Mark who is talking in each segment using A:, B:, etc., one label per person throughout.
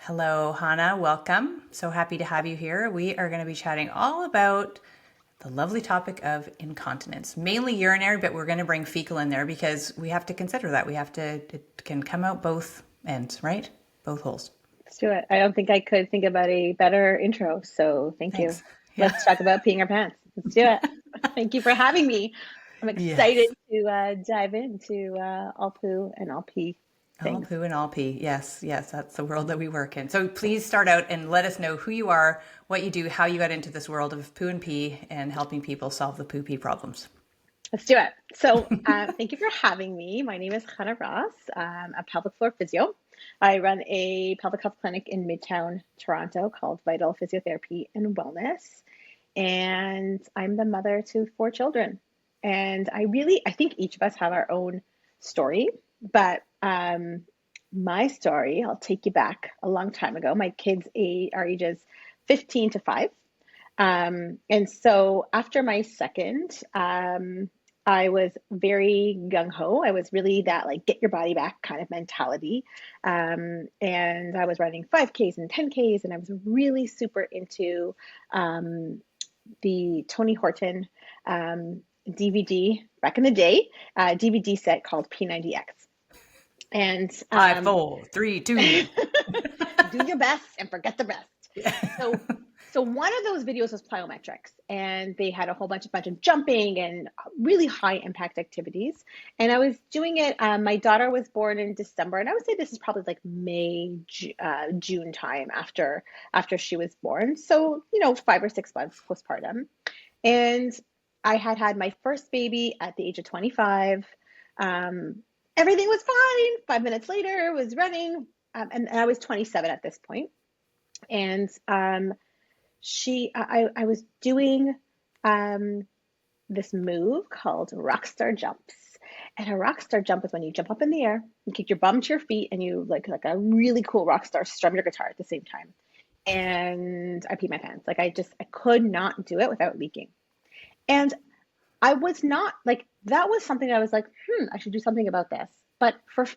A: Hello, Hana. Welcome. So happy to have you here. We are going to be chatting all about the lovely topic of incontinence, mainly urinary, but we're going to bring fecal in there because we have to consider that. It can come out both ends, right? Both holes.
B: Let's do it. I don't think I could think about a better intro, so thank you.
A: Thanks. Yeah.
B: Let's talk about peeing our pants. Let's do it. Thank you for having me. I'm excited
A: Yes.
B: to dive into all poo and all pee
A: All
B: things.
A: poo and all pee. Yes, yes, that's the world that we work in. So please start out and let us know who you are, what you do, how you got into this world of poo and pee and helping people solve the poo pee problems.
B: Let's do it. So, thank you for having me. My name is Chana Ross. I'm a pelvic floor physio. I run a pelvic health clinic in midtown Toronto called Vital Physiotherapy and Wellness. And I'm the mother to four children. And I think each of us have our own story, but my story, I'll take you back a long time ago. My kids are ages 15 to 5. And so after my second, I was very gung ho. I was really that like get your body back kind of mentality. And I was running 5Ks and 10Ks, and I was really super into the Tony Horton DVD back in the day, DVD set called P90X. And
A: Five, four, three, two.
B: do your best and forget the rest.
A: Yeah.
B: So, so one of those videos was plyometrics, and they had a whole bunch of jumping and really high impact activities. And I was doing it. My daughter was born in December, and I would say this is probably like May, June time after she was born. So 5 or 6 months postpartum, and I had had my first baby at the age of 25. Um, Everything was fine. 5 minutes later, was running, and I was 27 at this point. And I was doing um, this move called rockstar jumps. And a rockstar jump is when you jump up in the air, you kick your bum to your feet, and you like a really cool rock star strum your guitar at the same time. And I peed my pants. I could not do it without leaking. And I was not like, that was something I was like, I should do something about this. But for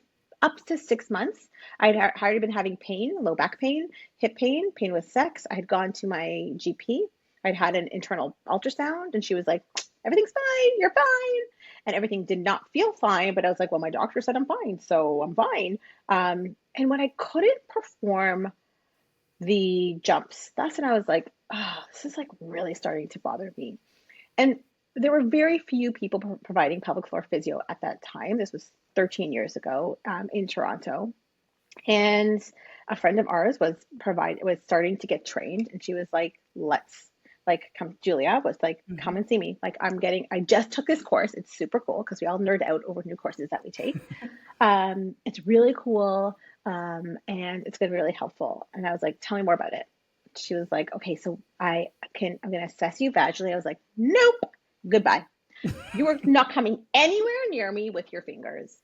B: up to 6 months, I'd already been having pain, low back pain, hip pain, pain with sex. I had gone to my GP. I'd had an internal ultrasound, and she was like, everything's fine, you're fine. And everything did not feel fine, but I was like, well, my doctor said I'm fine, so I'm fine. And when I couldn't perform the jumps, that's when I was like, oh, this is like really starting to bother me. And there were very few people providing pelvic floor physio at that time. This was 13 years ago in Toronto. And a friend of ours was starting to get trained, and she was like, let's like come. Julia was like, come and see me. Like I just took this course. It's super cool because we all nerd out over new courses that we take. It's really cool. And it's been really helpful. And I was like, tell me more about it. She was like, okay, so I'm going to assess you vaginally. I was like, nope, goodbye. You are not coming anywhere near me with your fingers.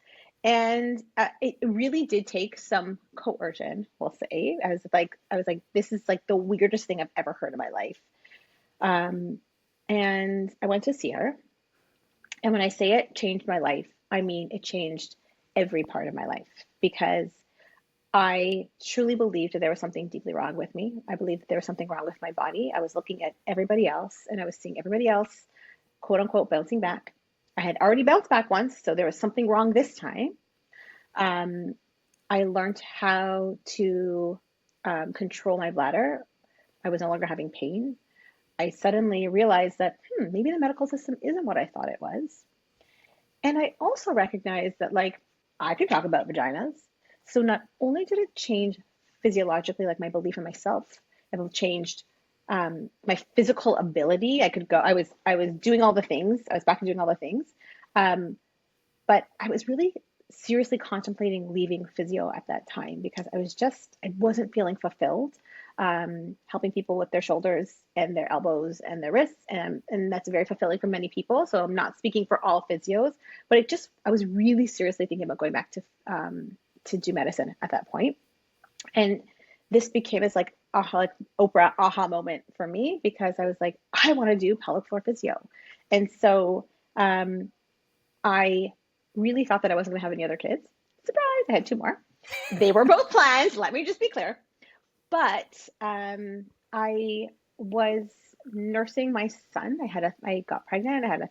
B: And it really did take some coercion, we'll say. I was like, this is like the weirdest thing I've ever heard in my life. And I went to see her. And when I say it changed my life, I mean, it changed every part of my life, because I truly believed that there was something deeply wrong with me. I believed that there was something wrong with my body. I was looking at everybody else, and I was seeing everybody else, quote unquote, bouncing back. I had already bounced back once, so there was something wrong this time. Um, I learned how to control my bladder. I was no longer having pain. I suddenly realized that maybe the medical system isn't what I thought it was. And I also recognized that, like, I could talk about vaginas. So not only did it change physiologically, like my belief in myself, it changed my physical ability. I could go. I was doing all the things. I was back to doing all the things. Um, but I was really seriously contemplating leaving physio at that time, because I wasn't feeling fulfilled, helping people with their shoulders and their elbows and their wrists. And that's very fulfilling for many people. So I'm not speaking for all physios, but I was really seriously thinking about going back to do medicine at that point. And this became this like Oprah aha moment for me, because I was like, I want to do pelvic floor physio. And so I really thought that I wasn't going to have any other kids. Surprise, I had two more. They were both planned, let me just be clear. But I was nursing my son. I got pregnant. I had a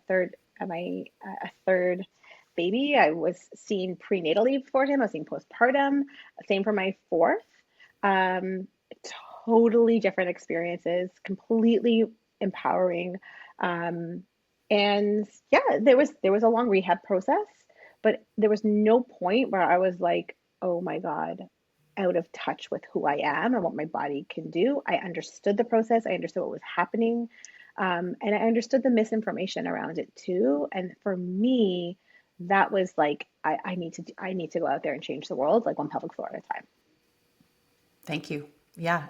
B: third baby. I was seeing prenatally for him. I was seeing postpartum. Same for my fourth. Um, Totally different experiences, completely empowering. Um, and yeah, there was a long rehab process, but there was no point where I was like, oh my God, out of touch with who I am and what my body can do. I understood the process. I understood what was happening. And I understood the misinformation around it too. And for me, that was like, I need to go out there and change the world, like one pelvic floor at a time.
A: Thank you. Yeah.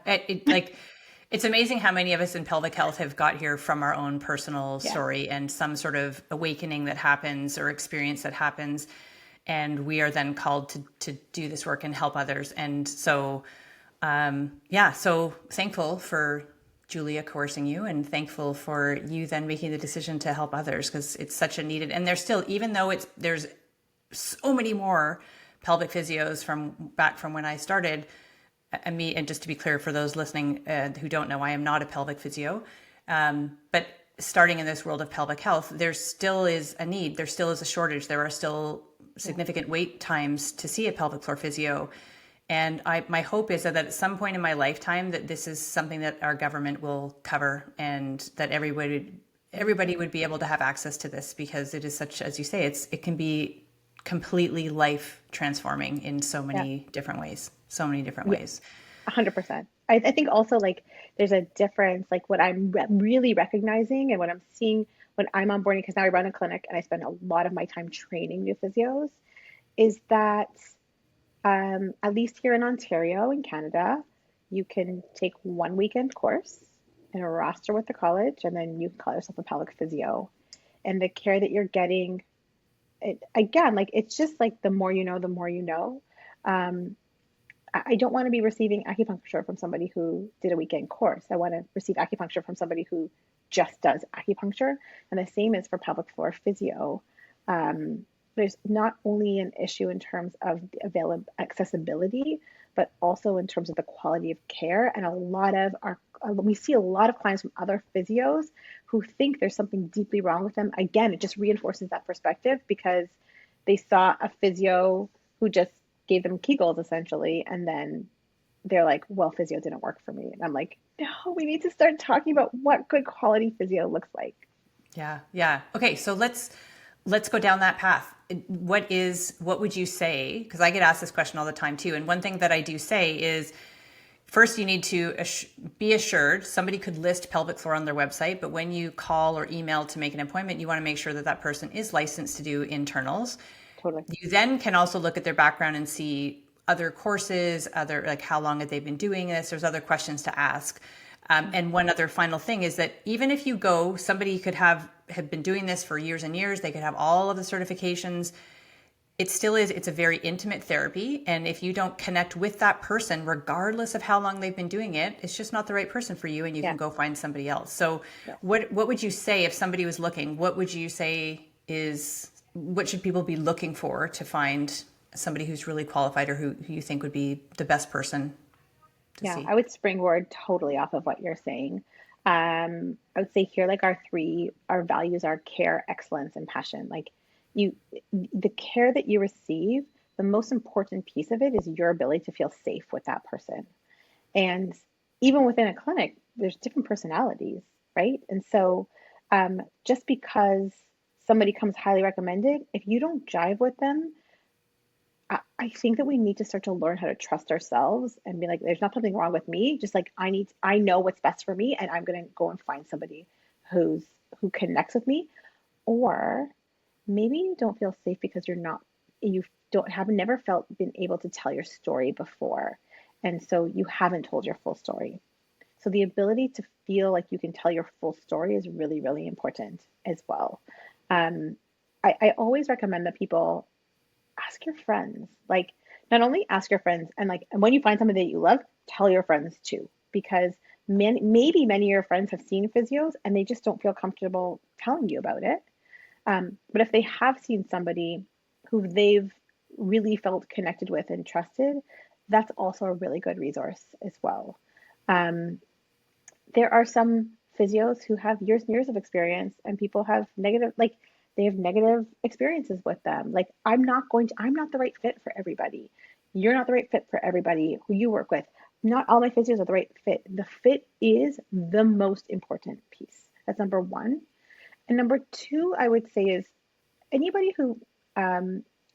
A: It's amazing how many of us in pelvic health have got here from our own personal
B: Yeah.
A: story and some sort of awakening that happens or experience that happens. And we are then called to do this work and help others. And so, yeah, so thankful for Julia coercing you and thankful for you then making the decision to help others because it's such a needed, and there's still, even though there's so many more pelvic physios from back from when I started, and just to be clear for those listening who don't know, I am not a pelvic physio. But starting in this world of pelvic health, there still is a need. There still is a shortage. There are still
B: Yeah.
A: significant wait times to see a pelvic floor physio. And my hope is that at some point in my lifetime, that this is something that our government will cover and that everybody would be able to have access to this because it is such, as you say, it can be completely life transforming in so
B: Yeah.
A: many different ways. So many different
B: Yeah.
A: ways.
B: 100%. I think also like there's a difference, like what I'm really recognizing and what I'm seeing when I'm onboarding, because now I run a clinic and I spend a lot of my time training new physios, is that at least here in Ontario in Canada, you can take one weekend course in a roster with the college, and then you can call yourself a pelvic physio. And the care that you're getting, again, like it's just like the more you know, the more you know. Um, I don't want to be receiving acupuncture from somebody who did a weekend course. I want to receive acupuncture from somebody who just does acupuncture. And the same is for pelvic floor physio. Um, there's not only an issue in terms of accessibility, but also in terms of the quality of care. And we see a lot of clients from other physios who think there's something deeply wrong with them. Again, it just reinforces that perspective because they saw a physio who just gave them Kegels essentially, and then they're like, well, physio didn't work for me. And I'm like, no, we need to start talking about what good quality physio looks like.
A: Yeah, yeah. Okay, so let's go down that path. What would you say? Because I get asked this question all the time too. And one thing that I do say is first you need to be assured somebody could list pelvic floor on their website, but when you call or email to make an appointment, you want to make sure that that person is licensed to do internals.
B: Totally.
A: You then can also look at their background and see other courses, other like how long have they been doing this? There's other questions to ask. And one other final thing is that even if you go, somebody could have been doing this for years and years. They could have all of the certifications. It's a very intimate therapy. And if you don't connect with that person, regardless of how long they've been doing it, it's just not the right person for you and you
B: Yeah.
A: can go find somebody else. So
B: Yeah.
A: what would you say if somebody was looking, what should people be looking for to find somebody who's really qualified or who you think would be the best person to
B: Yeah,
A: see?
B: I would springboard totally off of what you're saying. I would say here, like our values are care, excellence, and passion. Like you, the care that you receive, the most important piece of it is your ability to feel safe with that person. And even within a clinic, there's different personalities, right? And so just because somebody comes highly recommended, if you don't jive with them, I think that we need to start to learn how to trust ourselves and be like, there's not something wrong with me. Just like I know what's best for me, and I'm gonna go and find somebody who's who connects with me. Or maybe you don't feel safe because you don't have never felt been able to tell your story before. And so you haven't told your full story. So the ability to feel like you can tell your full story is really, really important as well. Um, I always recommend that people ask your friends. Like, not only ask your friends, and when you find something that you love, tell your friends too, because maybe many of your friends have seen physios and they just don't feel comfortable telling you about it. But if they have seen somebody who they've really felt connected with and trusted, that's also a really good resource as well. Um, there are some physios who have years and years of experience, and people have negative, like they have negative experiences with them. Like I'm not the right fit for everybody. You're not the right fit for everybody who you work with. Not all my physios are the right fit. The fit is the most important piece. That's number one. And number two, I would say, is anybody who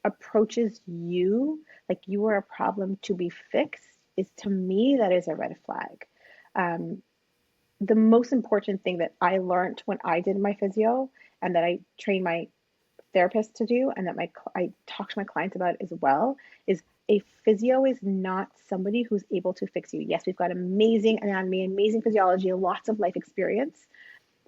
B: approaches you like you are a problem to be fixed is, to me, that is a red flag. Um, the most important thing that I learned when I did my physio, and that I trained my therapist to do, and that I talk to my clients about as well, is a physio is not somebody who's able to fix you. Yes, we've got amazing anatomy, amazing physiology, lots of life experience,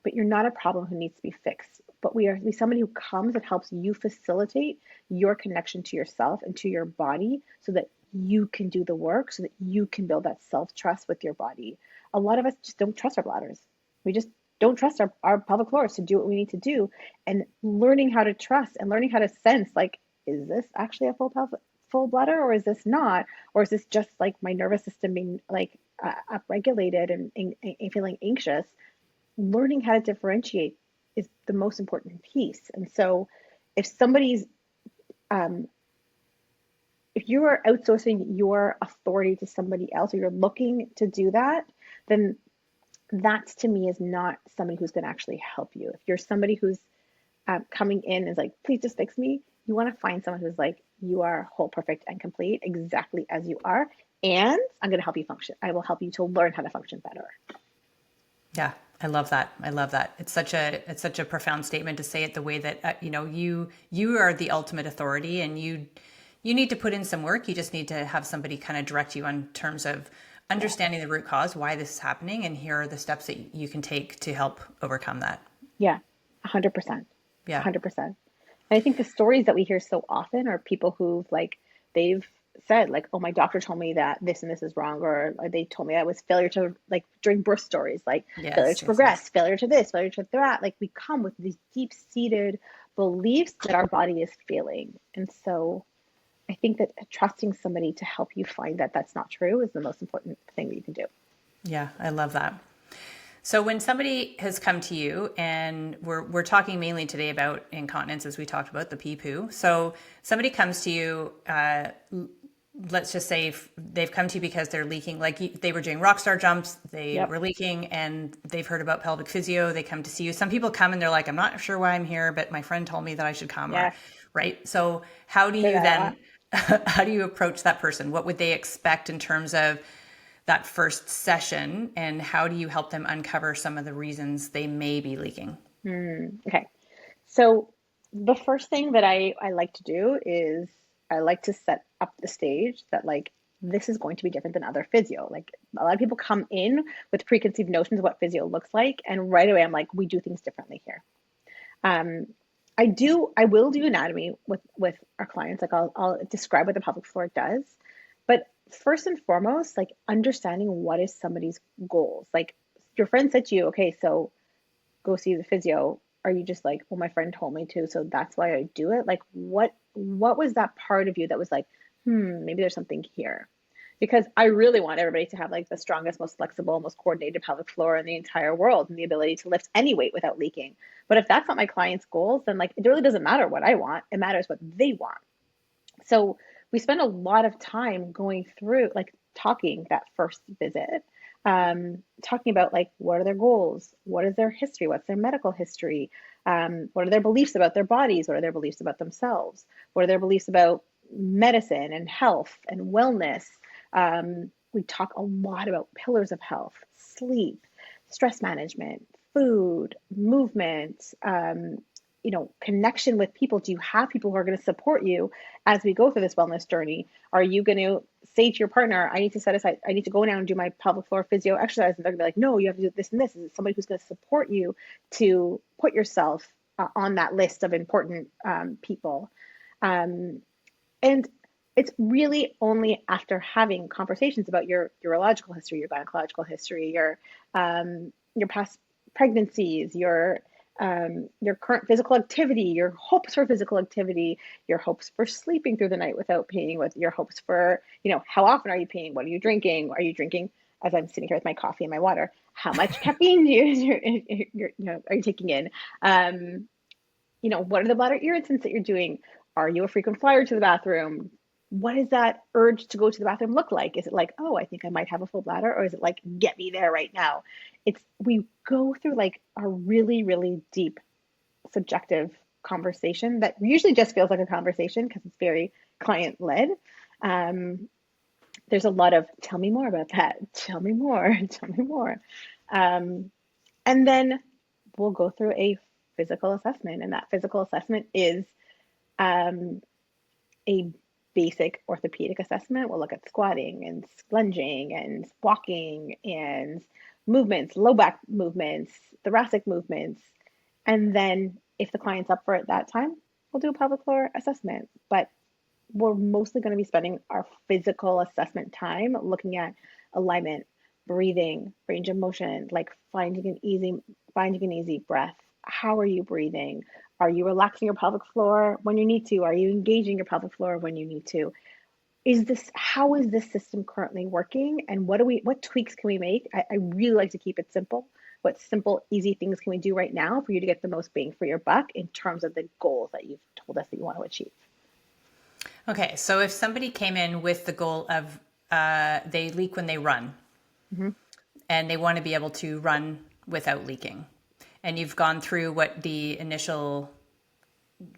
B: but you're not a problem who needs to be fixed. But we somebody who comes and helps you facilitate your connection to yourself and to your body so that you can do the work, so that you can build that self-trust with your body. A lot of us just don't trust our bladders. We just don't trust our pelvic floors to do what we need to do. And learning how to trust and learning how to sense, like, is this actually a full bladder, or is this not? Or is this just like my nervous system being like upregulated and feeling anxious? Learning how to differentiate is the most important piece. And so if somebody's um, if you are outsourcing your authority to somebody else, or you're looking to do that, then that to me is not somebody who's going to actually help you. If you're somebody who's coming in and is like, please just fix me, you want to find someone who's like, you are whole, perfect, and complete exactly as you are, and I'm going to help you function. I will help you to learn how to function better.
A: Yeah, I love that. I love that. It's such a profound statement to say it the way that you are the ultimate authority, and you need to put in some work. You just need to have somebody kind of direct you on terms of understanding the root cause, why this is happening, and here are the steps that you can take to help overcome that.
B: Yeah, 100%.
A: Yeah.
B: 100%. And I think the stories that we hear so often are people who've like, they've said like, oh, my doctor told me that this and this is wrong, or they told me I was failure to, like during birth stories, like failure
A: Yes,
B: to
A: yes, yes.
B: progress, failure to this, failure to that. Like we come with these deep seated beliefs that our body is failing. And so I think that trusting somebody to help you find that that's not true is the most important thing that you can do.
A: Yeah, I love that. So when somebody has come to you, and we're talking mainly today about incontinence, as we talked about the pee poo. So somebody comes to you, let's just say they've come to you because they're leaking, like they were doing rock star jumps, they
B: Yep.
A: were leaking, and they've heard about pelvic physio. They come to see you. Some people come and they're like, I'm not sure why I'm here, but my friend told me that I should come, or
B: Yes.
A: right. So how do
B: Hear
A: you
B: that a lot.
A: then, how do you approach that person? What would they expect in terms of that first session, and how do you help them uncover some of the reasons they may be leaking?
B: Okay. So the first thing that I like to do is I like to set up the stage that like this is going to be different than other physio. Like a lot of people come in with preconceived notions of what physio looks like, and right away I'm like, we do things differently here. Um, I will do anatomy with our clients. Like I'll describe what the pelvic floor does, but first and foremost, like understanding what is somebody's goals. Like your friend said to you, okay, so go see the physio. Are you just like, well, my friend told me to, so that's why I do it? Like what was that part of you that was like, maybe there's something here? Because I really want everybody to have like the strongest, most flexible, most coordinated pelvic floor in the entire world, and the ability to lift any weight without leaking. But if that's not my client's goals, then like it really doesn't matter what I want. It matters what they want. So we spend a lot of time going through, like talking that first visit, talking about like what are their goals, what is their history, what's their medical history, what are their beliefs about their bodies, what are their beliefs about themselves, what are their beliefs about medicine and health and wellness. We talk a lot about pillars of health: sleep, stress management, food, movement, connection with people. Do you have people who are going to support you as we go through this wellness journey? Are you going to say to your partner, I need to set aside, I need to go now and do my pelvic floor physio exercise? And they're going to be like, no, you have to do this and this. Is it somebody who's going to support you to put yourself on that list of important people? And it's really only after having conversations about your urological history, your gynecological history, your past pregnancies, your your current physical activity, your hopes for physical activity, your hopes for sleeping through the night without peeing, with your hopes for, how often are you peeing? What are you drinking? Are you drinking, as I'm sitting here with my coffee and my water, how much caffeine are you taking in? What are the bladder irritants that you're doing? Are you a frequent flyer to the bathroom? What does that urge to go to the bathroom look like? Is it like, oh, I think I might have a full bladder? Or is it like, get me there right now? We go through like a really, really deep subjective conversation that usually just feels like a conversation because it's very client led. Um, there's a lot of, tell me more about that. Tell me more. Tell me more. Um, and then we'll go through a physical assessment. And that physical assessment is um, a basic orthopedic assessment. We'll look at squatting and lunging and walking and movements, low back movements, thoracic movements. And then if the client's up for it that time, we'll do a pelvic floor assessment. But we're mostly going to be spending our physical assessment time looking at alignment, breathing, range of motion, like finding an easy breath. How are you breathing? Are you relaxing your pelvic floor when you need to? Are you engaging your pelvic floor when you need to? How is this system currently working? And what tweaks can we make? I really like to keep it simple. What simple, easy things can we do right now for you to get the most bang for your buck in terms of the goals that you've told us that you want to achieve?
A: Okay, so if somebody came in with the goal of they leak when they run,
B: Mm-hmm.
A: and they want to be able to run without leaking, and you've gone through what the initial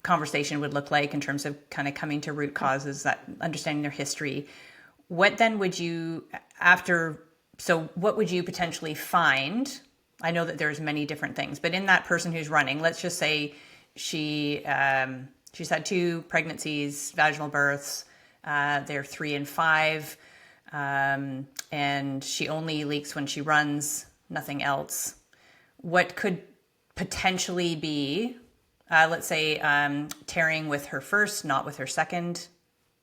A: conversation would look like in terms of kind of coming to root causes, that understanding their history, what then would you what would you potentially find? I know that there's many different things, but in that person who's running, let's just say she's had 2 pregnancies, vaginal births, they're 3 and 5, and she only leaks when she runs, nothing else. What could potentially be, let's say, tearing with her first, not with her second,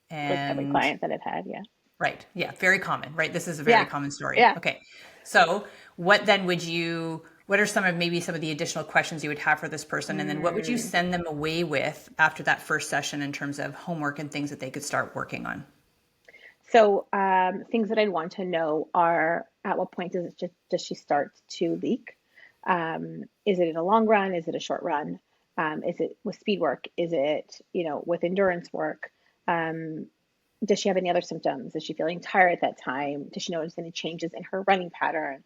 B: Like every
A: and
B: client that I've had, yeah.
A: right, yeah, very common, right? This is a very
B: Yeah.
A: common story.
B: Yeah.
A: Okay, so what then what are some of the additional questions you would have for this person, and then what would you
B: Mm.
A: send them away with after that first session in terms of homework and things that they could start working on?
B: So things that I'd want to know are, at what point does she start to leak? Is it in a long run? Is it a short run? Is it with speed work? Is it, with endurance work? Um, does she have any other symptoms? Is she feeling tired at that time? Does she notice any changes in her running pattern?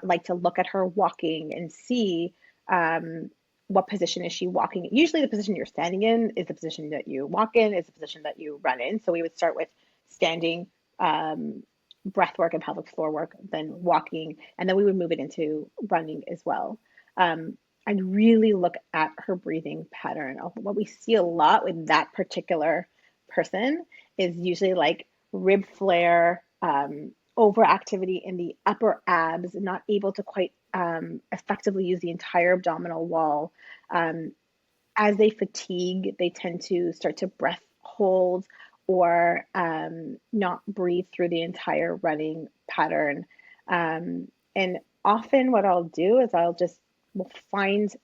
B: Like to look at her walking and see what position is she walking. Usually the position you're standing in is the position that you walk in, is the position that you run in. So we would start with standing, breath work and pelvic floor work, then walking, and then we would move it into running as well. I'd really look at her breathing pattern. What we see a lot with that particular person is usually like rib flare, overactivity in the upper abs, not able to quite effectively use the entire abdominal wall. As they fatigue, they tend to start to breath hold or not breathe through the entire running pattern. And often, what I'll do is we'll find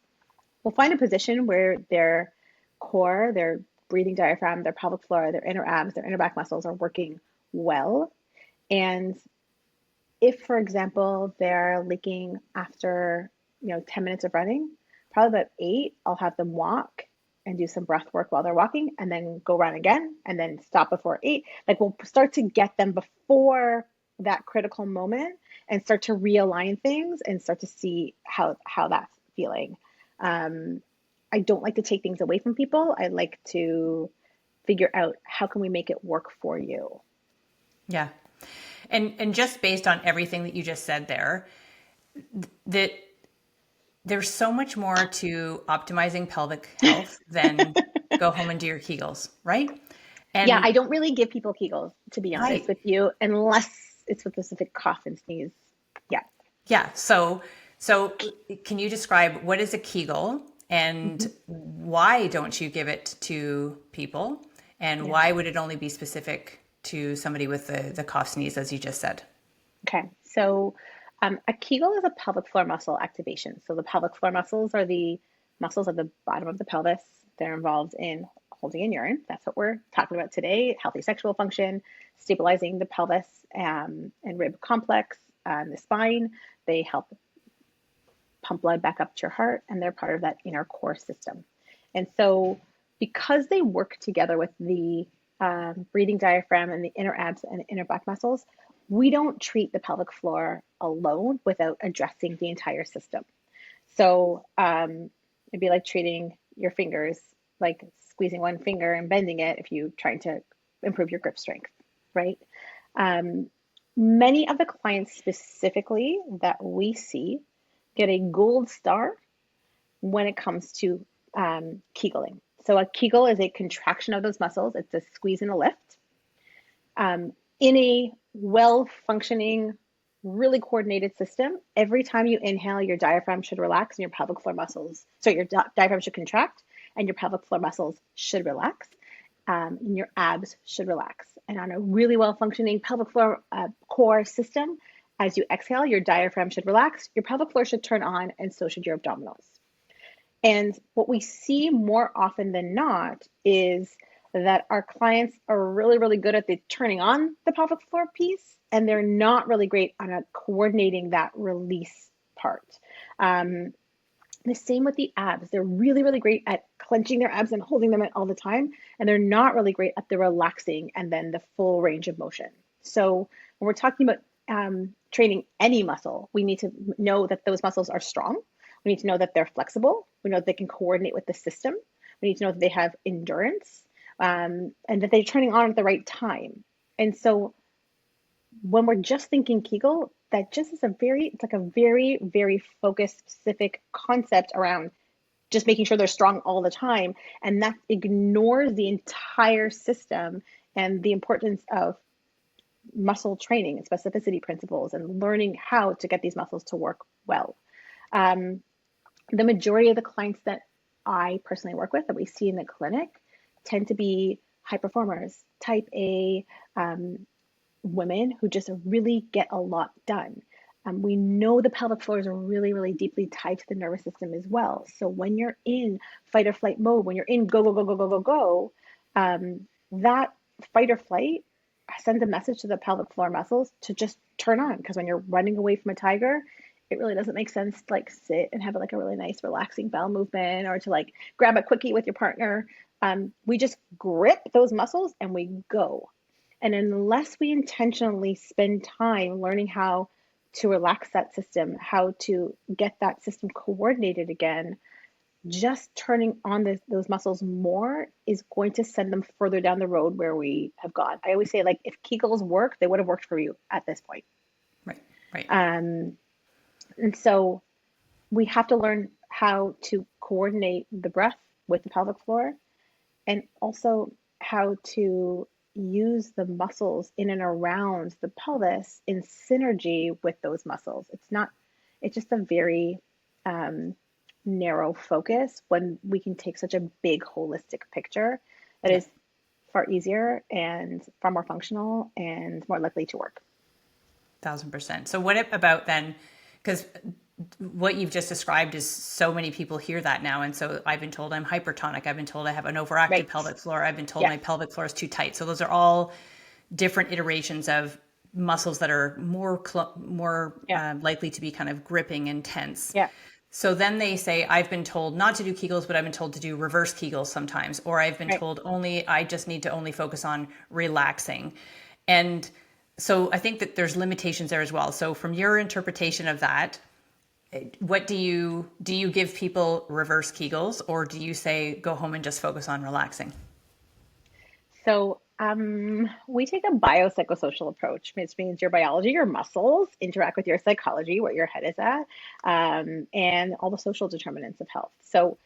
B: a position where their core, their breathing diaphragm, their pelvic floor, their inner abs, their inner back muscles are working well. And if, for example, they're leaking after 10 minutes of running, probably about 8, I'll have them walk and do some breath work while they're walking, and then go run again, and then stop before 8. Like, we'll start to get them before that critical moment and start to realign things and start to see how that's feeling. I don't like to take things away from people. I like to figure out, how can we make it work for you?
A: Yeah. And just based on everything that you just said there, that there's so much more to optimizing pelvic health than go home and do your Kegels, right?
B: Yeah,
A: And
B: I don't really give people Kegels, to be honest
A: right.
B: with you, unless it's with a specific cough and sneeze. Yeah.
A: Yeah. So can you describe what is a Kegel and
B: Hmm.
A: why don't you give it to people? And
B: Yeah.
A: why would it only be specific to somebody with the cough sneeze, as you just said?
B: Okay. So a Kegel is a pelvic floor muscle activation. So the pelvic floor muscles are the muscles at the bottom of the pelvis. They're involved in holding in urine. That's what we're talking about today. Healthy sexual function, stabilizing the pelvis and rib complex, the spine. They help pump blood back up to your heart, and they're part of that inner core system. And so, because they work together with the breathing diaphragm and the inner abs and inner back muscles, we don't treat the pelvic floor alone without addressing the entire system. So it'd be like treating your fingers, like squeezing one finger and bending it if you're trying to improve your grip strength, right? Many of the clients specifically that we see get a gold star when it comes to Kegeling. So a Kegel is a contraction of those muscles. It's a squeeze and a lift. In a well-functioning, really coordinated system, every time you inhale, your diaphragm should relax and your pelvic floor muscles, so your diaphragm should contract and your pelvic floor muscles should relax, and your abs should relax. And on a really well-functioning pelvic floor core system, as you exhale, your diaphragm should relax, your pelvic floor should turn on, and so should your abdominals. And what we see more often than not is that our clients are really, really good at the turning on the pelvic floor piece, and they're not really great on coordinating that release part. The same with the abs. They're really, really great at clenching their abs and holding them in all the time, and they're not really great at the relaxing and then the full range of motion. So when we're talking about training any muscle, we need to know that those muscles are strong. We need to know that they're flexible. We know that they can coordinate with the system. We need to know that they have endurance, and that they're turning on at the right time. And so when we're just thinking Kegel, that just is it's like a very, very focused, specific concept around just making sure they're strong all the time. And that ignores the entire system and the importance of muscle training and specificity principles and learning how to get these muscles to work well. The majority of the clients that I personally work with that we see in the clinic tend to be high performers, type A, women who just really get a lot done. We know the pelvic floors are really, really deeply tied to the nervous system as well. So when you're in fight or flight mode, when you're in go, go, go, go, go, go, go, that fight or flight sends a message to the pelvic floor muscles to just turn on. Because when you're running away from a tiger, it really doesn't make sense to like sit and have like a really nice relaxing bowel movement or to like grab a quickie with your partner. We just grip those muscles and we go. And unless we intentionally spend time learning how to relax that system, how to get that system coordinated again, just turning on those muscles more is going to send them further down the road where we have gone. I always say, like, if Kegels work, they would have worked for you at this point.
A: Right.
B: And so we have to learn how to coordinate the breath with the pelvic floor and also how to use the muscles in and around the pelvis in synergy with those muscles. It's just a very narrow focus when we can take such a big holistic picture that is far easier and far more functional and more likely to work.
A: 1,000%. So what about then, because what you've just described is so many people hear that now. And so I've been told I'm hypertonic. I've been told I have an overactive pelvic floor. I've been told my pelvic floor is too tight. So those are all different iterations of muscles that are more likely to be kind of gripping and tense.
B: Yeah.
A: So then they say, I've been told not to do Kegels, but I've been told to do reverse Kegels sometimes. Or I've been told I just need to only focus on relaxing. And so I think that there's limitations there as well. So from your interpretation of that, what do you give people reverse Kegels, or do you say go home and just focus on relaxing?
B: So we take a biopsychosocial approach, which means your biology, your muscles interact with your psychology, where your head is at, and all the social determinants of health. So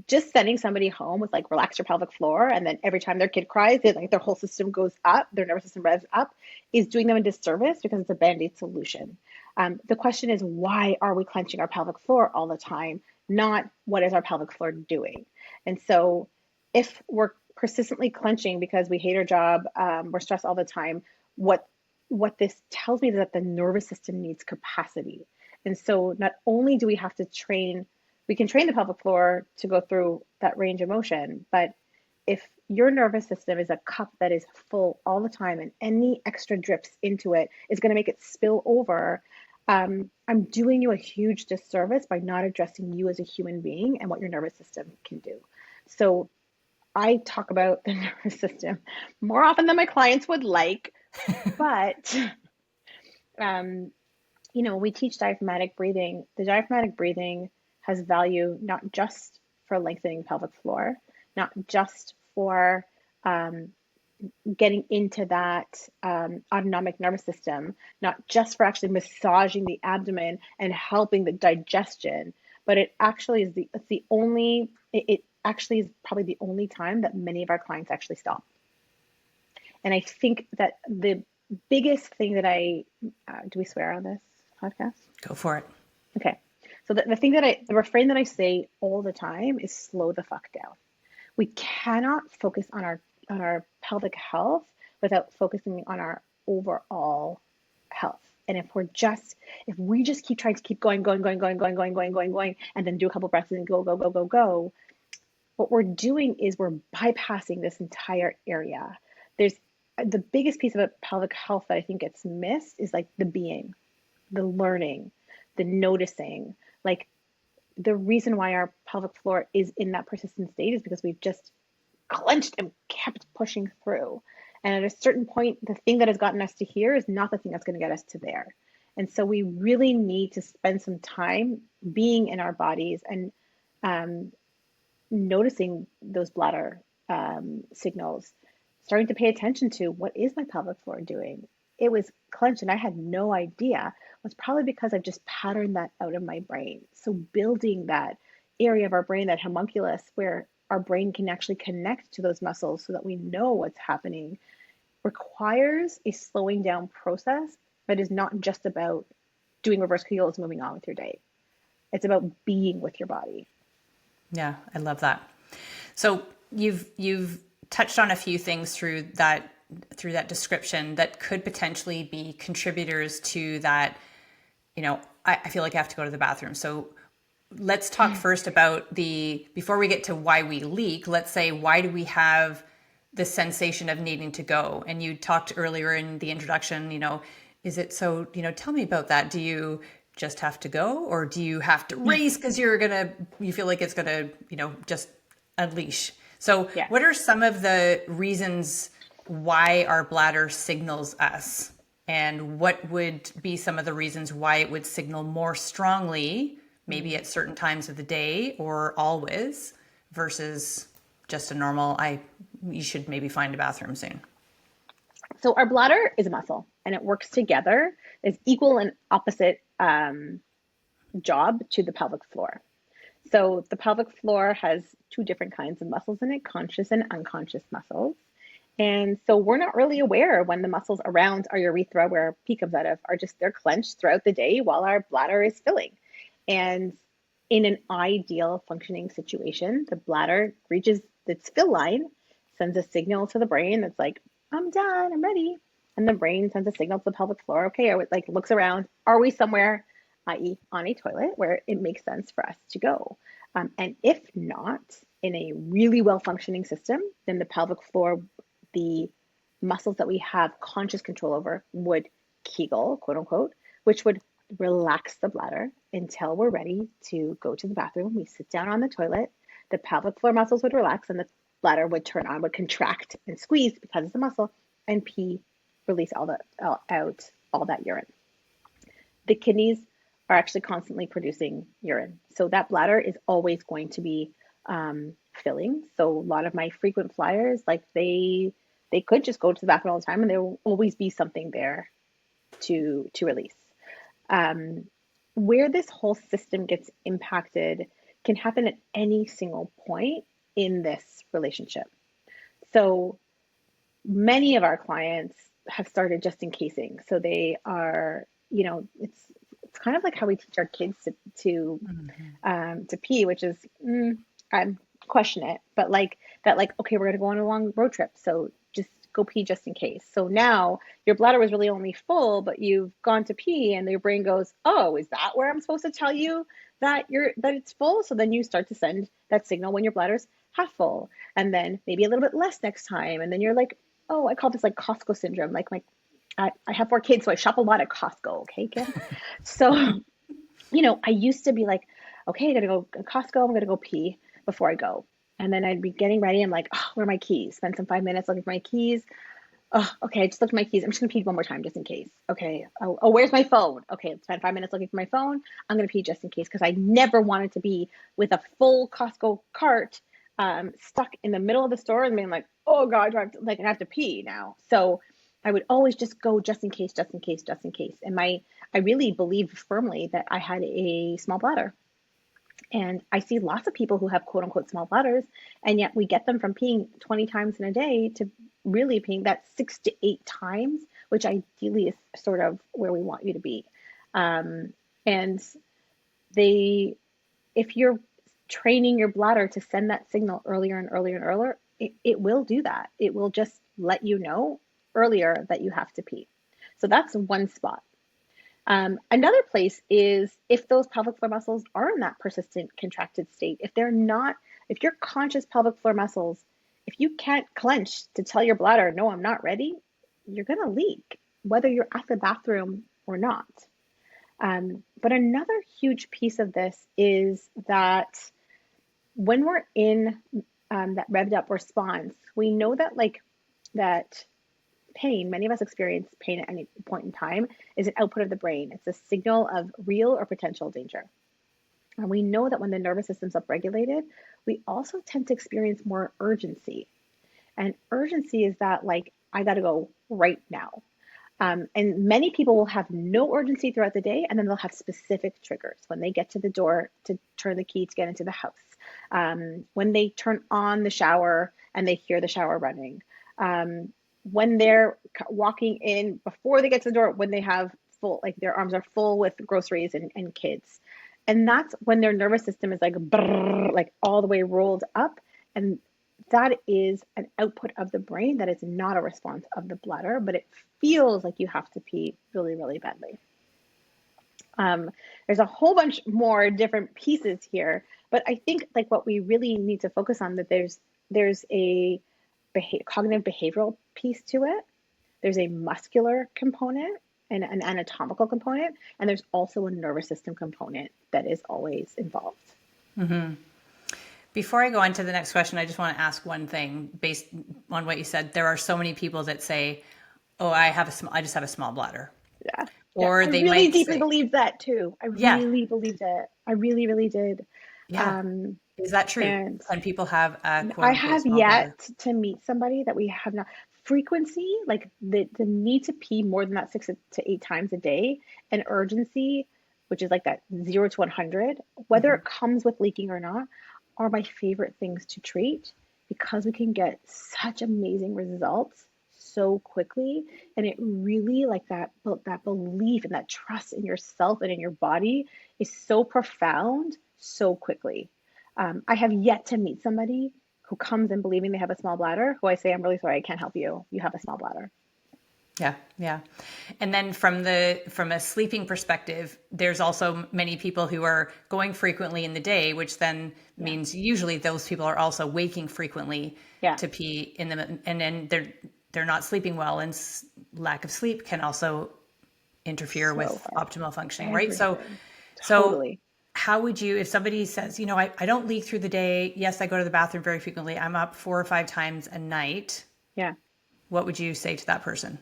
B: just sending somebody home with like relax your pelvic floor, and then every time their kid cries, their whole system goes up, their nervous system revs up, is doing them a disservice because it's a band-aid solution. The question is, why are we clenching our pelvic floor all the time? Not what is our pelvic floor doing? And so if we're persistently clenching because we hate our job, we're stressed all the time, what this tells me is that the nervous system needs capacity. And so not only do we have to train We can train the pelvic floor to go through that range of motion, but if your nervous system is a cup that is full all the time and any extra drips into it is going to make it spill over, I'm doing you a huge disservice by not addressing you as a human being and what your nervous system can do. So I talk about the nervous system more often than my clients would like, but um, when we teach diaphragmatic breathing, the diaphragmatic breathing has value not just for lengthening pelvic floor, not just for um, getting into that autonomic nervous system, not just for actually massaging the abdomen and helping the digestion, but it actually is the only, it actually is probably the only time that many of our clients actually stop. And I think that the biggest thing that do we swear on this podcast?
A: Go for it.
B: Okay. So the refrain that I say all the time is slow the fuck down. We cannot focus on our pelvic health without focusing on our overall health. And if we just keep trying to keep going, and then do a couple breaths and go, what we're doing is we're bypassing this entire area. There's the biggest piece of pelvic health that I think gets missed is like the being, the learning, the noticing. Like the reason why our pelvic floor is in that persistent state is because we've just clenched and kept pushing through. And at a certain point, the thing that has gotten us to here is not the thing that's going to get us to there. And so we really need to spend some time being in our bodies and noticing those bladder signals, starting to pay attention to what is my pelvic floor doing. It was clenched and I had no idea. It was probably because I've just patterned that out of my brain. So building that area of our brain, that homunculus, where our brain can actually connect to those muscles so that we know what's happening, requires a slowing down process that is not just about doing reverse Kegels, moving on with your day. It's about being with your body.
A: Yeah, I love that. So you've touched on a few things through that description that could potentially be contributors to that. I feel like I have to go to the bathroom. So let's talk first about before we get to why we leak, let's say, why do we have the sensation of needing to go? And you talked earlier in the introduction, is it so, tell me about that. Do you just have to go, or do you have to race because you feel like it's gonna, just unleash? So
B: Yeah.
A: what are some of the reasons why our bladder signals us? And what would be some of the reasons why it would signal more strongly, maybe at certain times of the day or always, versus just a normal, you should maybe find a bathroom soon?
B: So our bladder is a muscle and it works together as equal and opposite job to the pelvic floor. So the pelvic floor has two different kinds of muscles in it, conscious and unconscious muscles. And so we're not really aware when the muscles around our urethra, where pee comes out of, they're clenched throughout the day while our bladder is filling. And in an ideal functioning situation, the bladder reaches its fill line, sends a signal to the brain that's like, I'm done, I'm ready. And the brain sends a signal to the pelvic floor. Okay, looks around. Are we somewhere, i.e. on a toilet, where it makes sense for us to go? And if not, in a really well-functioning system, then the pelvic floor, the muscles that we have conscious control over, would Kegel, quote unquote, which would relax the bladder until we're ready to go to the bathroom. We sit down on the toilet, the pelvic floor muscles would relax and the bladder would turn on, would contract and squeeze because it's a muscle, and pee, release all that urine. The kidneys are actually constantly producing urine. So that bladder is always going to be filling. So a lot of my frequent flyers, they could just go to the bathroom all the time and there will always be something there to release. Where this whole system gets impacted can happen at any single point in this relationship. So many of our clients have started just encasing. So they are, it's kind of like how we teach our kids to pee, which is, I question it, but okay, we're going to go on a long road trip. So just go pee just in case. So now your bladder was really only full, but you've gone to pee and your brain goes, oh, is that where I'm supposed to tell you that it's full. So then you start to send that signal when your bladder's half full, and then maybe a little bit less next time. And then you're like, oh, I call this like Costco syndrome. Like I have 4 kids, so I shop a lot at Costco. Okay, Kim. So, I used to be like, okay, I gotta go to Costco. I'm gonna go pee before I go. And then I'd be getting ready. I'm like, oh, where are my keys? Spend some 5 minutes looking for my keys. Oh, okay, I just looked at my keys. I'm just gonna pee one more time just in case. Okay. Oh, where's my phone? Okay, spend 5 minutes looking for my phone. I'm gonna pee just in case because I never wanted to be with a full Costco cart stuck in the middle of the store and being like, oh God, I have to pee now. So I would always just go just in case, just in case, just in case. And I really believed firmly that I had a small bladder. And I see lots of people who have quote unquote small bladders, and yet we get them from peeing 20 times in a day to really peeing that 6 to 8 times, which ideally is sort of where we want you to be. And if you're training your bladder to send that signal earlier and earlier and earlier, it will do that. It will just let you know earlier that you have to pee. So that's one spot. Another place is if those pelvic floor muscles are in that persistent contracted state, if your conscious pelvic floor muscles, if you can't clench to tell your bladder, no, I'm not ready, you're going to leak, whether you're at the bathroom or not. But another huge piece of this is that when we're in that revved up response, we know that that pain, many of us experience pain at any point in time, is an output of the brain. It's a signal of real or potential danger. And we know that when the nervous system's upregulated, we also tend to experience more urgency. And urgency is that I got to go right now. And many people will have no urgency throughout the day, and then they'll have specific triggers when they get to the door to turn the key to get into the house, when they turn on the shower and they hear the shower running, when they're walking in before they get to the door, when they have their arms are full with groceries and kids. And that's when their nervous system is all the way rolled up. And that is an output of the brain that is not a response of the bladder, but it feels like you have to pee really, really badly. There's a whole bunch more different pieces here, but I think what we really need to focus on that there's a cognitive behavioral piece to it. There's a muscular component and an anatomical component, and there's also a nervous system component that is always involved.
A: Mm-hmm. Before I go on to the next question, I just want to ask one thing based on what you said. There are so many people that say, "Oh, I just have a small bladder."
B: Yeah.
A: Or
B: I
A: they
B: really
A: might
B: deeply
A: say,
B: believed that too. I really believed it. I really, really did.
A: Yeah. Is that true?
B: And
A: Can people have a quote
B: I
A: unquote
B: have
A: small bladder?
B: yet to meet somebody that we have not. Frequency, the need to pee more than that 6 to 8 times a day, and urgency, which is that 0 to 100, whether
A: Mm-hmm.
B: it comes with leaking or not, are my favorite things to treat because we can get such amazing results so quickly. And it really that belief and that trust in yourself and in your body is so profound so quickly. I have yet to meet somebody who comes in believing they have a small bladder, who I say, I'm really sorry, I can't help you. You have a small bladder.
A: Yeah, yeah. And then from a sleeping perspective, there's also many people who are going frequently in the day, which then means usually those people are also waking frequently to pee in them, and then they're not sleeping well, and lack of sleep can also interfere with optimal functioning, right? So
B: Totally.
A: how would you, if somebody says, I don't leak through the day, yes, I go to the bathroom very frequently, I'm up 4 or 5 times a night, what would you say to that person?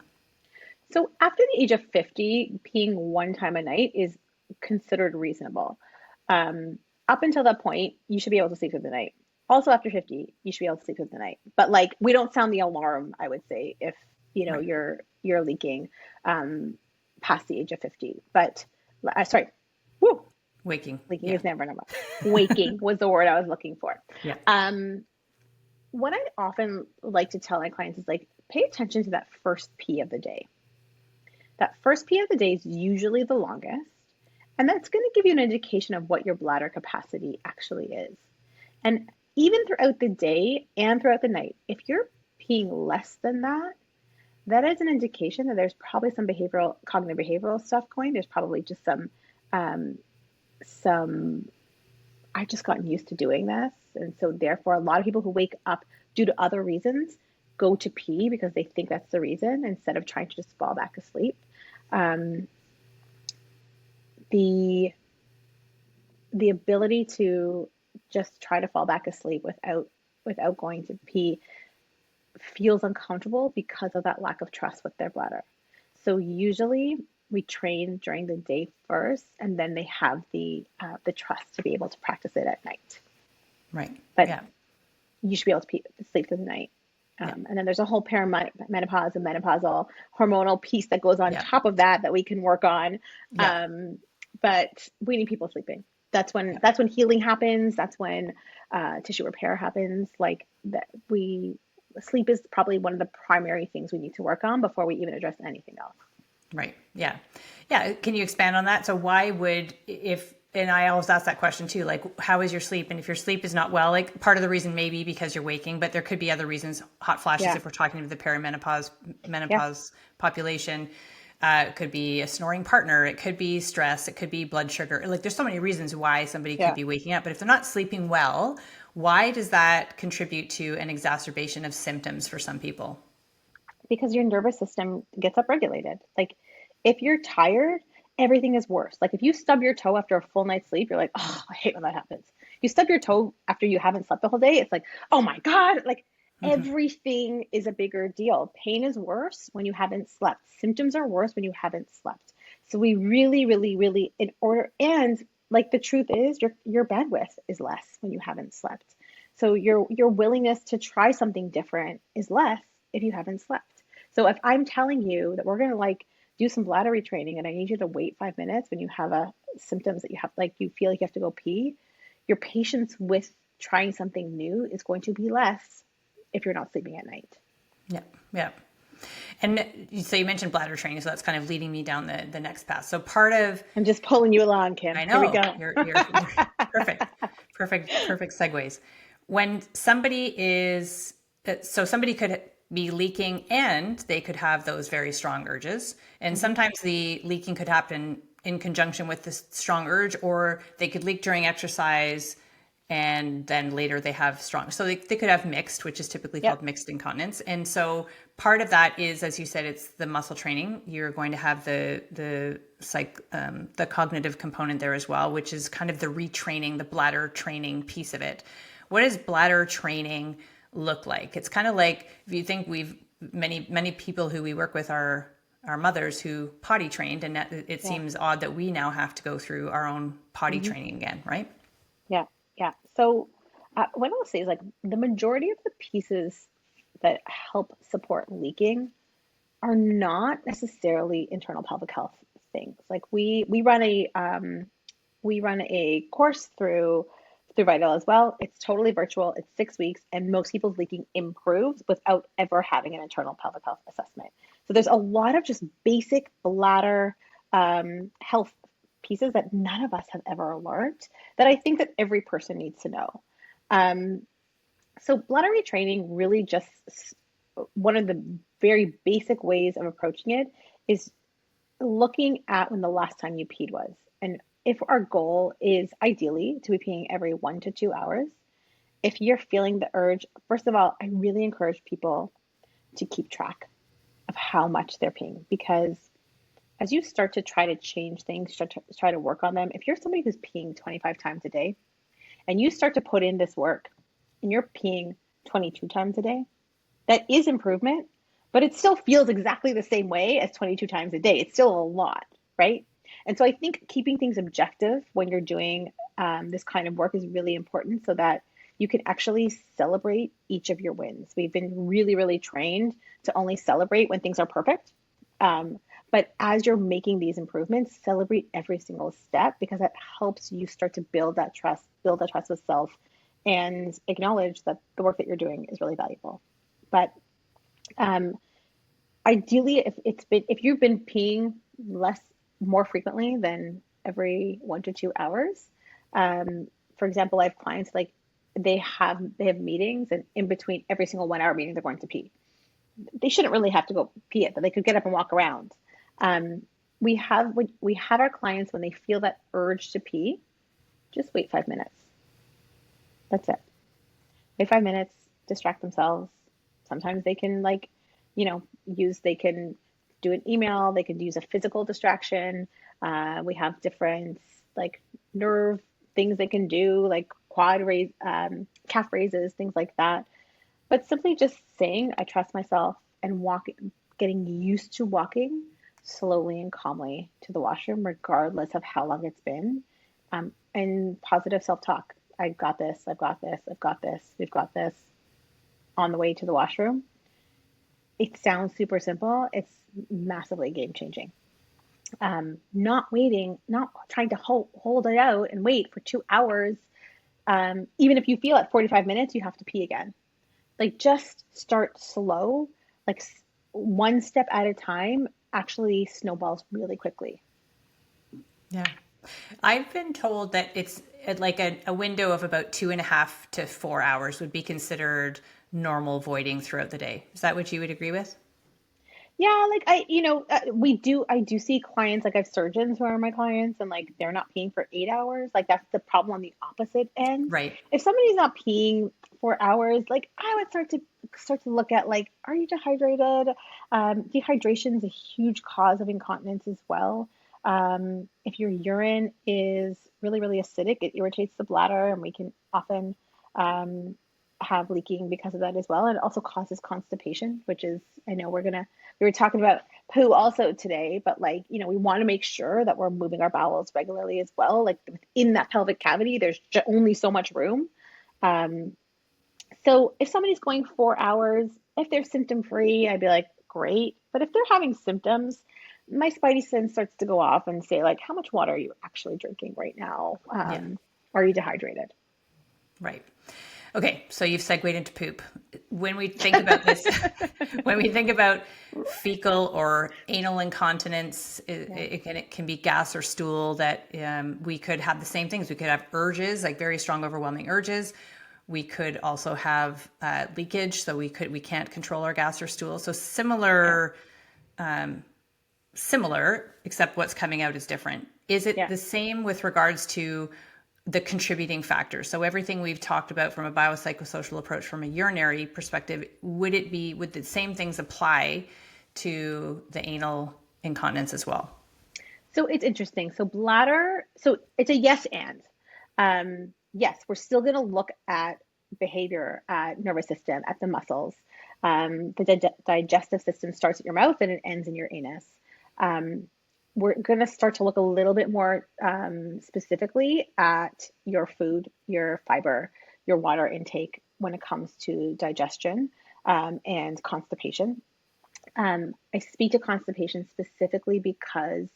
B: So after the age of 50, peeing 1 time a night is considered reasonable. Up until that point, you should be able to sleep through the night. Also after 50, you should be able to sleep through the night. But we don't sound the alarm, I would say, if
A: Right.
B: you're leaking past the age of 50. But sorry. Woo.
A: Waking.
B: Leaking is never enough. Waking was the word I was looking for.
A: Yeah.
B: What I often like to tell my clients is pay attention to that first pee of the day. That first pee of the day is usually the longest, and that's going to give you an indication of what your bladder capacity actually is. And even throughout the day and throughout the night, if you're peeing less than that, that is an indication that there's probably some cognitive behavioral stuff going. There's probably just some some, I've just gotten used to doing this. And so therefore a lot of people who wake up due to other reasons go to pee because they think that's the reason instead of trying to just fall back asleep. Um, the the ability to just try to fall back asleep without going to pee feels uncomfortable because of that lack of trust with their bladder. So usually we train during the day first, and then they have the trust to be able to practice it at night.
A: Right.
B: But
A: Yeah.
B: you should be able to sleep through the night.
A: Yeah.
B: And then there's a whole perimenopause and menopausal hormonal piece that goes on
A: Yeah.
B: top of that we can work on.
A: Yeah.
B: But we need people sleeping. That's when
A: Yeah.
B: healing happens. That's when tissue repair happens. Like that, sleep is probably one of the primary things we need to work on before we even address anything else.
A: Right. Yeah. Yeah. Can you expand on that? So why would, and I always ask that question too, like, how is your sleep? And if your sleep is not well, like part of the reason may be because you're waking, but there could be other reasons, hot flashes,
B: Yeah.
A: if we're talking to the menopause
B: Yeah.
A: population. It could be a snoring partner. It could be stress. It could be blood sugar. Like there's so many reasons why somebody could
B: Yeah.
A: be waking up, but if they're not sleeping well, why does that contribute to an exacerbation of symptoms for some people?
B: Because your nervous system gets upregulated. Like if you're tired, everything is worse. Like if you stub your toe after a full night's sleep, you're like, oh, I hate when that happens. You stub your toe after you haven't slept the whole day, it's like, oh my God, like
A: Mm-hmm.
B: everything is a bigger deal. Pain is worse when you haven't slept. Symptoms are worse when you haven't slept. So we really, really, really, in order, and like the truth is your bandwidth is less when you haven't slept. So your willingness to try something different is less if you haven't slept. So if I'm telling you that we're going to like do some bladder retraining and I need you to wait 5 minutes when you have a symptoms that you have, like you feel like you have to go pee, your patience with trying something new is going to be less if you're not sleeping at night.
A: Yeah. Yeah. And so you mentioned bladder training, so that's kind of leading me down the next path. So part of,
B: I'm just pulling you along, Kim.
A: I
B: Here we
A: know
B: go.
A: you're perfect, perfect segues. When somebody is, so somebody could be leaking and they could have those very strong urges. And
B: Mm-hmm.
A: sometimes the leaking could happen in conjunction with this strong urge, or they could leak during exercise and then later they have strong. So they could have mixed, which is typically called
B: Yep.
A: mixed incontinence. And so part of that is, as you said, it's the muscle training. You're going to have the cognitive component there as well, which is kind of the retraining, the bladder training piece of it. What does bladder training look like? It's kind of like, if you think many people who we work with are mothers who potty trained, and it
B: Yeah.
A: seems odd that we now have to go through our own potty
B: Mm-hmm.
A: training again, right?
B: Yeah. Yeah. So what I'll say is like the majority of the pieces that help support leaking are not necessarily internal pelvic health things. Like we run a course through Vital as well. It's totally virtual. It's 6 weeks, and most people's leaking improves without ever having an internal pelvic health assessment. So there's a lot of just basic bladder health pieces that none of us have ever learned that I think that every person needs to know. Um, so bladder retraining really just one of the very basic ways of approaching it is looking at when the last time you peed was. And if our goal is ideally to be peeing every 1 to 2 hours, if you're feeling the urge, first of all, I really encourage people to keep track of how much they're peeing, because as you start to try to change things, try to work on them, if you're somebody who's peeing 25 times a day and you start to put in this work and you're peeing 22 times a day, that is improvement, but it still feels exactly the same way as 22 times a day. It's still a lot, right? And so I think keeping things objective when you're doing this kind of work is really important so that you can actually celebrate each of your wins. We've been really, really trained to only celebrate when things are perfect. Um, but as you're making these improvements, celebrate every single step because that helps you start to build that trust with self, and acknowledge that the work that you're doing is really valuable. But um, ideally, if you've been peeing more frequently than every 1 to 2 hours, for example, I have clients like they have meetings, and in between every single 1 hour meeting, they're going to pee. They shouldn't really have to go pee it, but they could get up and walk around. Um, we have our clients when they feel that urge to pee. just wait 5 minutes. That's it. Wait 5 minutes, distract themselves. Sometimes they can they can do an email, they could use a physical distraction. We have different like nerve things they can do, like calf raises, things like that. But simply just saying, I trust myself and walking, getting used to walking slowly and calmly to the washroom, regardless of how long it's been. And positive self talk. I've got this, I've got this, I've got this, we've got this on the way to the washroom. It sounds super simple. It's massively game changing. Not waiting, not trying to hold it out and wait for 2 hours. Even if you feel at 45 minutes, you have to pee again. Like just start slow, like one step at a time actually snowballs really quickly.
A: Yeah. I've been told that it's like a window of about 2.5 to 4 hours would be considered normal voiding throughout the day. Is that what you would agree with?
B: Yeah, like I do see clients, like I have surgeons who are my clients and like they're not peeing for 8 hours. Like that's the problem on the opposite end.
A: Right.
B: If somebody's not peeing for hours, like I would start to look at like, are you dehydrated? Dehydration is a huge cause of incontinence as well. If your urine is really, really acidic, it irritates the bladder, and we can often um, have leaking because of that as well. And it also causes constipation, which is, I know we were talking about poo also today, but like, we want to make sure that we're moving our bowels regularly as well. Like within that pelvic cavity, there's only so much room. Um, so if somebody's going 4 hours, if they're symptom free, I'd be like, great. But if they're having symptoms, my spidey sense starts to go off and say, like, how much water are you actually drinking right now?
A: Yeah.
B: Are you dehydrated?
A: Right. Okay, so you've segued into poop. When we think about this, when we think about fecal or anal incontinence,
B: Yeah.
A: it can be gas or stool that we could have the same things. We could have urges, like very strong, overwhelming urges. We could also have leakage, so we can't control our gas or stool. So
B: Yeah.
A: similar, except what's coming out is different. Is it
B: Yeah.
A: the same with regards to the contributing factors? So everything we've talked about from a biopsychosocial approach, from a urinary perspective, would the same things apply to the anal incontinence as well?
B: So it's interesting. So bladder, so it's a yes and. Yes, we're still going to look at behavior, at nervous system, at the muscles. The digestive system starts at your mouth and it ends in your anus. Um, we're going to start to look a little bit more specifically at your food, your fiber, your water intake when it comes to digestion and constipation. I speak to constipation specifically because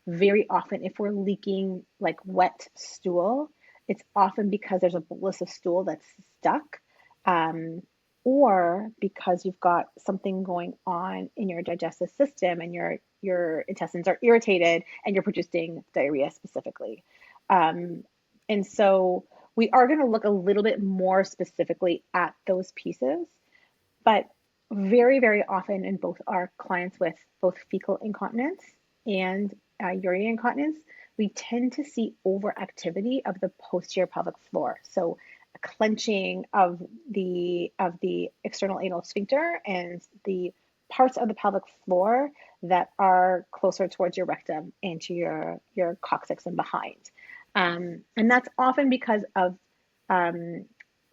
B: very often, if we're leaking like wet stool, it's often because there's a bolus of stool that's stuck, um, or because you've got something going on in your digestive system and your intestines are irritated and you're producing diarrhea specifically. Um, and so we are going to look a little bit more specifically at those pieces, but very, very often in both our clients with both fecal incontinence and urinary incontinence, we tend to see overactivity of the posterior pelvic floor. So a clenching of the external anal sphincter and the parts of the pelvic floor that are closer towards your rectum and to your coccyx and behind. And that's often because of um,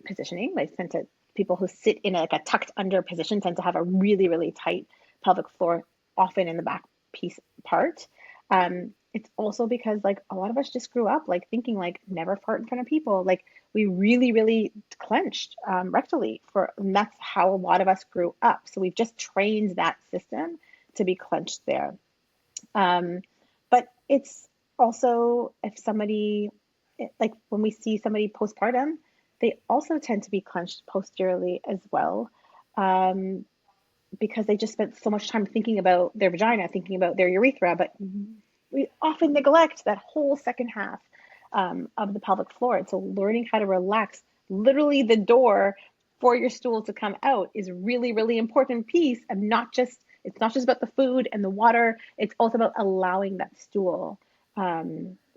B: positioning. They tend to people who sit in like a tucked under position tend to have a really, really tight pelvic floor, often in the back piece part. It's also because like a lot of us just grew up like thinking like never fart in front of people. Like we really, really clenched rectally and that's how a lot of us grew up. So we've just trained that system to be clenched there. But it's also if somebody like when we see somebody postpartum, they also tend to be clenched posteriorly as well, um, because they just spent so much time thinking about their vagina, thinking about their urethra, but we often neglect that whole second half of the pelvic floor. And so learning how to relax, literally the door for your stool to come out is really, really important piece of it's not just about the food and the water. It's also about allowing that stool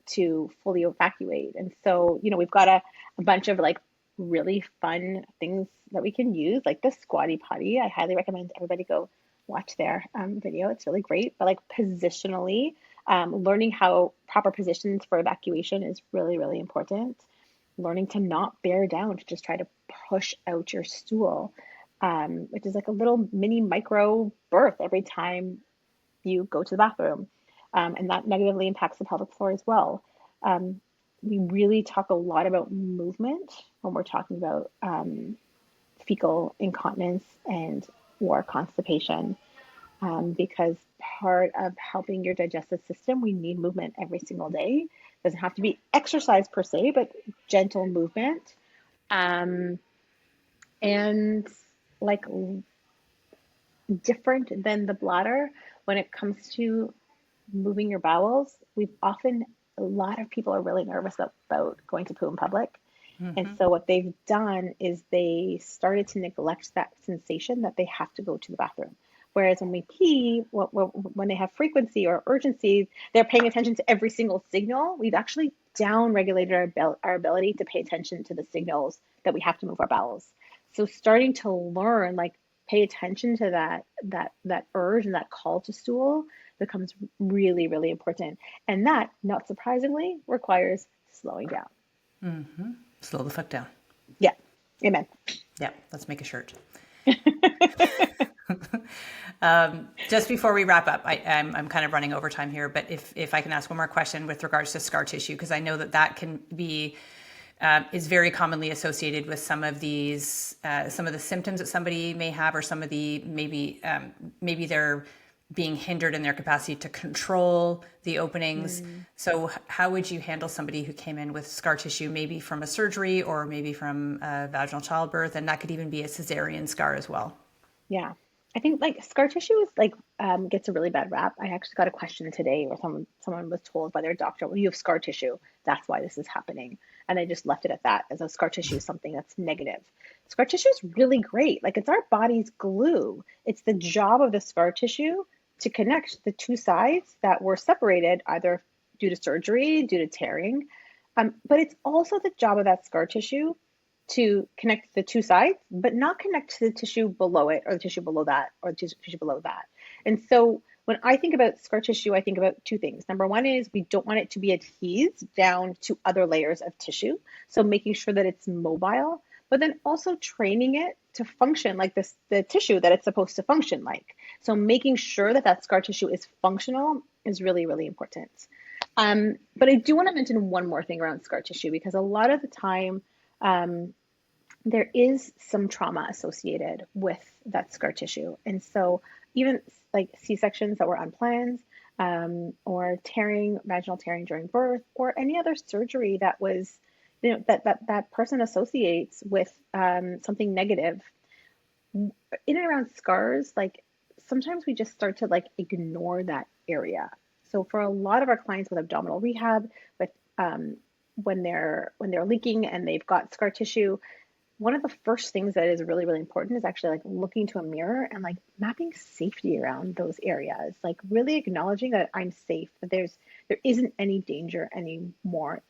B: to fully evacuate. And so, we've got a bunch of like really fun things that we can use, like the squatty potty. I highly recommend everybody go watch their video. It's really great. But like positionally, learning how proper positions for evacuation is really, really important. Learning to not bear down, to just try to push out your stool, which is like a little mini micro birth every time you go to the bathroom. And that negatively impacts the pelvic floor as well. We really talk a lot about movement when we're talking about fecal incontinence and or constipation, because part of helping your digestive system, we need movement every single day. It doesn't have to be exercise per se, but gentle movement. Um, and like different than the bladder when it comes to moving your bowels, a lot of people are really nervous about going to poo in public. And so what they've done is they started to neglect that sensation that they have to go to the bathroom. Whereas when we pee, when they have frequency or urgency, they're paying attention to every single signal. We've actually down-regulated our ability to pay attention to the signals that we have to move our bowels. So starting to learn, like, pay attention to that urge and that call to stool becomes really, really important. And that, not surprisingly, requires slowing down.
A: Slow the fuck down.
B: Yeah. Amen.
A: Yeah. Let's make a shirt. Just before we wrap up, I'm kind of running over time here, but if I can ask one more question with regards to scar tissue, because I know that can be is very commonly associated with some of the symptoms that somebody may have, or some of the maybe they're being hindered in their capacity to control the openings. So how would you handle somebody who came in with scar tissue, maybe from a surgery or maybe from vaginal childbirth, and that could even be a cesarean scar as well?
B: Yeah. I think like scar tissue is like gets a really bad rap. I actually got a question today where someone was told by their doctor, well, you have scar tissue. That's why this is happening. And I just left it at that, as a scar tissue is something that's negative. Scar tissue is really great. Like, it's our body's glue. It's the job of the scar tissue to connect the two sides that were separated either due to surgery, due to tearing. But it's also the job of that scar tissue to connect the two sides, but not connect to the tissue below it, or the tissue below that, or the tissue below that. And so when I think about scar tissue, I think about two things. Number one is we don't want it to be adhesed down to other layers of tissue. So making sure that it's mobile, but then also training it to function like the tissue that it's supposed to function like. So making sure that scar tissue is functional is really, really important. But I do want to mention one more thing around scar tissue, because a lot of the time, there is some trauma associated with that scar tissue. And so even like C-sections that were unplanned, or vaginal tearing during birth, or any other surgery that was, that person associates with something negative. In and around scars, like, sometimes we just start to like ignore that area. So for a lot of our clients with abdominal rehab, with when they're leaking and they've got scar tissue, one of the first things that is really, really important is actually like looking to a mirror and like mapping safety around those areas, like really acknowledging that I'm safe, that there isn't any danger anymore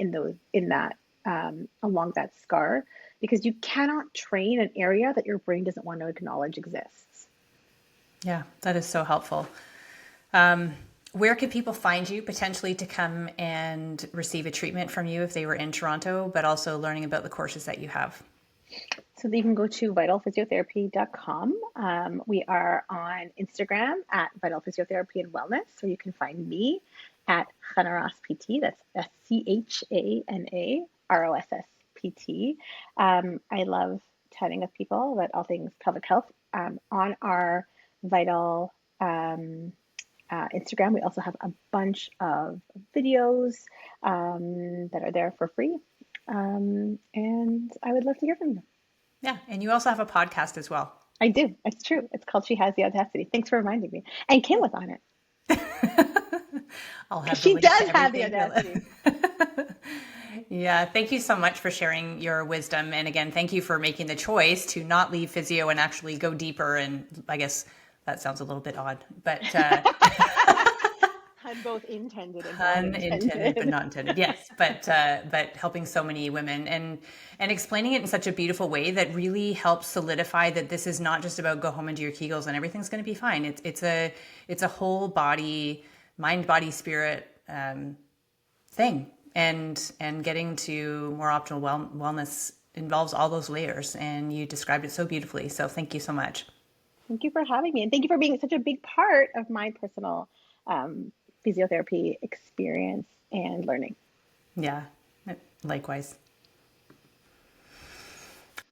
B: along that scar, because you cannot train an area that your brain doesn't want to acknowledge exists.
A: Yeah, that is so helpful. Where could people find you potentially to come and receive a treatment from you if they were in Toronto, but also learning about the courses that you have?
B: So you can go to vitalphysiotherapy.com. We are on Instagram at Vital Physiotherapy and Wellness, or you can find me at Chana Ross PT. That's ChanaRossPT. I love chatting with people about all things pelvic health. On our Vital Instagram, we also have a bunch of videos that are there for free. And I would love to hear from you.
A: Yeah. And you also have a podcast as well.
B: I do. It's true. It's called She Has the Audacity. Thanks for reminding me. And Kim was on it. She does have the audacity.
A: Yeah. Thank you so much for sharing your wisdom. And again, thank you for making the choice to not leave physio and actually go deeper. And I guess that sounds a little bit odd, but 100%.
B: Pun both intended and not
A: Pun intended, but
B: intended.
A: not intended. Yes, but helping so many women and explaining it in such a beautiful way that really helps solidify that this is not just about go home and do your Kegels and everything's going to be fine. It's a whole body, mind, body, spirit thing, and getting to more optimal wellness involves all those layers. And you described it so beautifully. So thank you so much.
B: Thank you for having me. And thank you for being such a big part of my personal um, physiotherapy experience and learning.
A: Yeah, likewise.